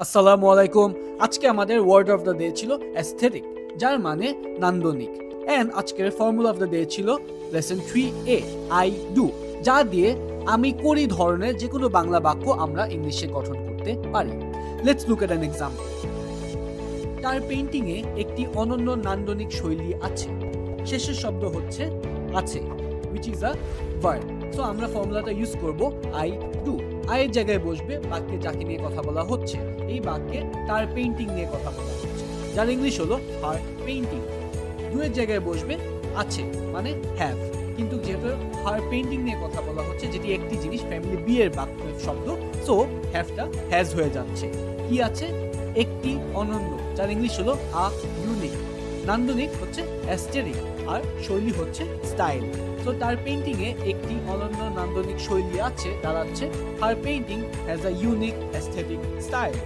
আসসালামু আলাইকুম। আজকে আমাদের ওয়ার্ড অফ দ্য ডে ছিল অ্যাস্থেটিক, যার মানে নান্দনিক। এন্ড আজকের ফর্মুলা অফ দ্য ডে ছিল লেসন 3A, আই ডু, যা দিয়ে আমি করি ধরনের যে কোনো বাংলা বাক্য আমরা ইংলিশে গঠন করতে পারি। Let's look at an example. তার পেইন্টিং এ একটি অনন্য নান্দনিক শৈলী আছে। শেষের শব্দ হচ্ছে আছে, which is a verb. So আমরা ফর্মুলাটা ইউজ করব আই ডু। আয়ের জায়গায় বসবে বাক্যে যাকে নিয়ে কথা বলা হচ্ছে। এই বাক্যে তার পেইন্টিং নিয়ে কথা বলা হচ্ছে, যার ইংলিশ হলো হার পেইন্টিং। ডু এর জায়গায় বসবে আছে, মানে হ্যাভ। কিন্তু যেহেতু হার পেইন্টিং নিয়ে কথা বলা হচ্ছে, যেটি একটি জিনিস, ফ্যামিলি বি এর বাক্য শব্দ, সো হ্যাভটা হ্যাজ হয়ে যাচ্ছে। কি আছে? একটি অনন্য, যার ইংলিশ হলো আ ইউনিক। নান্দনিক হচ্ছে অ্যাস্থেটিক, আর শৈলী হচ্ছে স্টাইল। তো তার পেইন্টিং এ একটি অনন্য নান্দনিক শৈলী আছে, দাঁড়াচ্ছে her painting has a unique aesthetic style.